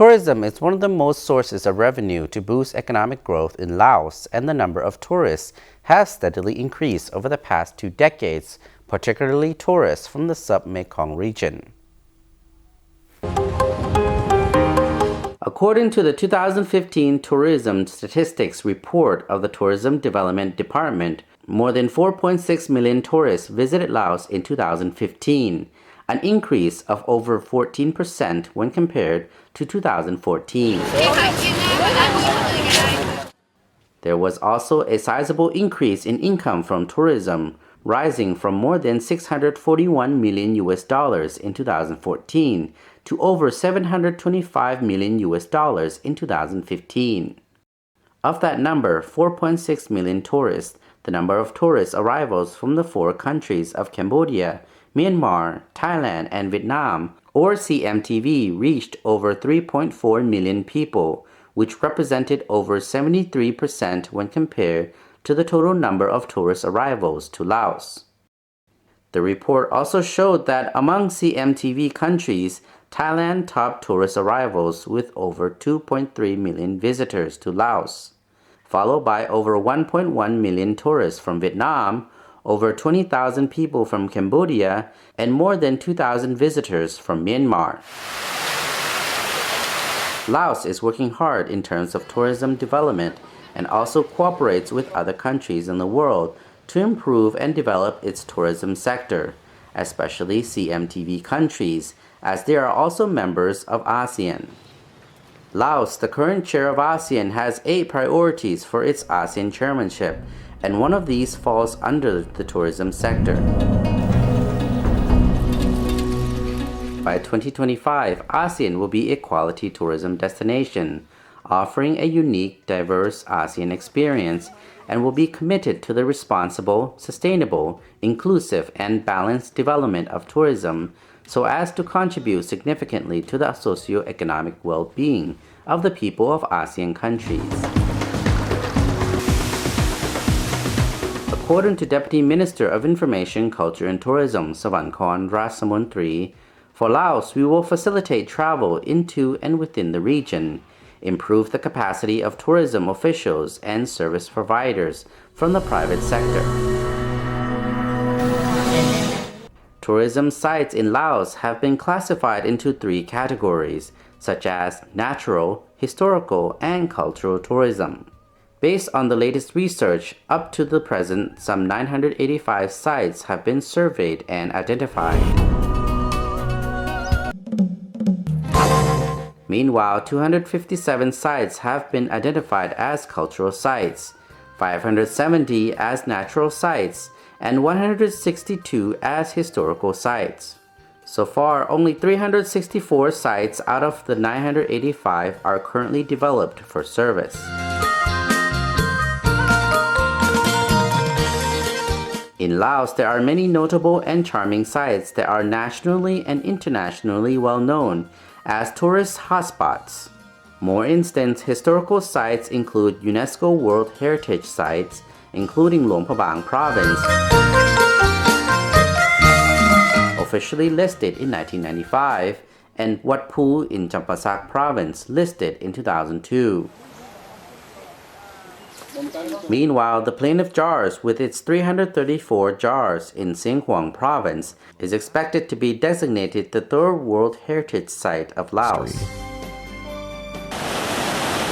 Tourism is one of the most sources of revenue to boost economic growth in Laos, and the number of tourists has steadily increased over the past 2 decades, particularly tourists from the sub-Mekong region. According to the 2015 Tourism Statistics Report of the Tourism Development Department, more than 4.6 million tourists visited Laos in 2015, an increase of over 14% when compared to 2014. There was also a sizable increase in income from tourism, rising from more than $641 million in 2014 to over $725 million in 2015. Of that number, 4.6 million tourists, the number of tourist arrivals from the 4 countries of Cambodia, Myanmar, Thailand and Vietnam, or CMTV, reached over 3.4 million people, which represented over 73% when compared to the total number of tourist arrivals to Laos. The report also showed that among CMTV countries, Thailand topped tourist arrivals with over 2.3 million visitors to Laos, followed by over 1.1 million tourists from Vietnam, over 20,000 people from Cambodia, and more than 2,000 visitors from Myanmar. Laos is working hard in terms of tourism development and also cooperates with other countries in the world to improve and develop its tourism sector, especially CMTV countries, as they are also members of ASEAN. Laos, the current chair of ASEAN, has 8 priorities for its ASEAN chairmanship, and one of these falls under the tourism sector. By 2025, ASEAN will be a quality tourism destination, offering a unique, diverse ASEAN experience, and will be committed to the responsible, sustainable, inclusive, and balanced development of tourism so as to contribute significantly to the socio-economic well-being of the people of ASEAN countries. According to Deputy Minister of Information, Culture and Tourism, Savankorn Rasamontri, for Laos, we will facilitate travel into and within the region, improve the capacity of tourism officials and service providers from the private sector. Tourism sites in Laos have been classified into 3 categories, such as natural, historical, and cultural tourism. Based on the latest research, up to the present, some 985 sites have been surveyed and identified. Meanwhile, 257 sites have been identified as cultural sites, 570 as natural sites, and 162 as historical sites. So far, only 364 sites out of the 985 are currently developed for service. In Laos, there are many notable and charming sites that are nationally and internationally well known as tourist hotspots. More instance, historical sites include UNESCO World Heritage Sites, including Luang Prabang Province, officially listed in 1995, and Wat Phu in Champasak Province, listed in 2002. Meanwhile, the Plain of Jars, with its 334 jars in Sen Quang Province, is expected to be designated the 3rd World Heritage Site of Laos.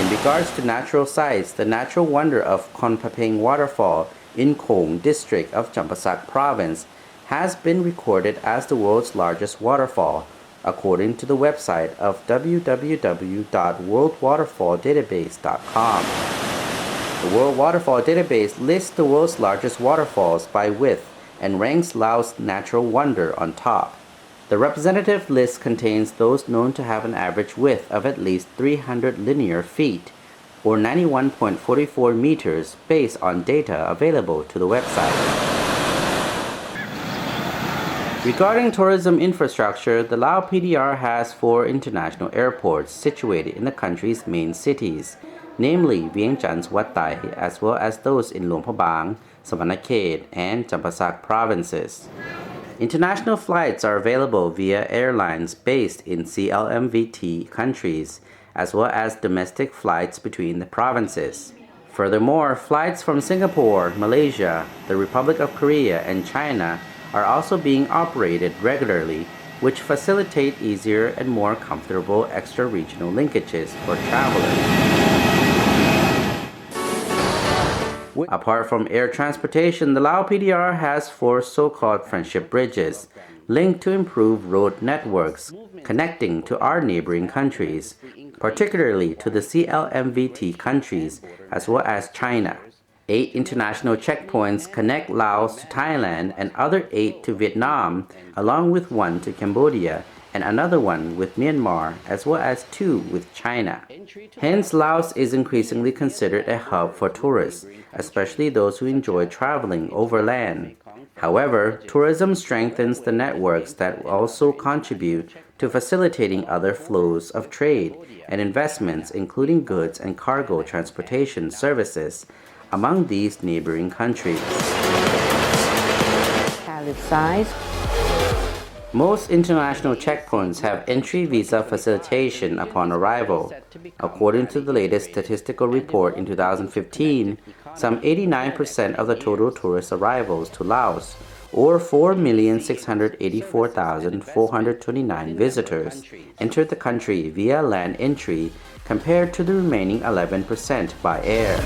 In regards to natural sites, the natural wonder of Kon Papeng Waterfall in Khong District of Champasak Province has been recorded as the world's largest waterfall, according to the website of www.worldwaterfalldatabase.com. The World Waterfall Database lists the world's largest waterfalls by width and ranks Laos' natural wonder on top. The representative list contains those known to have an average width of at least 300 linear feet, or 91.44 meters, based on data available to the website. Regarding tourism infrastructure, the Lao PDR has 4 international airports situated in the country's main cities, namely Vientiane Wat Tai, as well as those in Luang Prabang, Savannakhet, and Champasak provinces. International flights are available via airlines based in CLMVT countries, as well as domestic flights between the provinces. Furthermore, flights from Singapore, Malaysia, the Republic of Korea, and China are also being operated regularly, which facilitate easier and more comfortable extra-regional linkages for travelers. Apart from air transportation, the Lao PDR has 4 so-called friendship bridges linked to improve road networks connecting to our neighboring countries, particularly to the CLMVT countries as well as China. 8 international checkpoints connect Laos to Thailand and other 8 to Vietnam, along with 1 to Cambodia and another one with Myanmar, as well as 2 with China. Hence, Laos is increasingly considered a hub for tourists, especially those who enjoy traveling overland. However, tourism strengthens the networks that also contribute to facilitating other flows of trade and investments, including goods and cargo transportation services among these neighboring countries. Size. Most international checkpoints have entry visa facilitation upon arrival. According to the latest statistical report in 2015, some 89% of the total tourist arrivals to Laos, or 4,684,429 visitors, entered the country via land entry compared to the remaining 11% by air.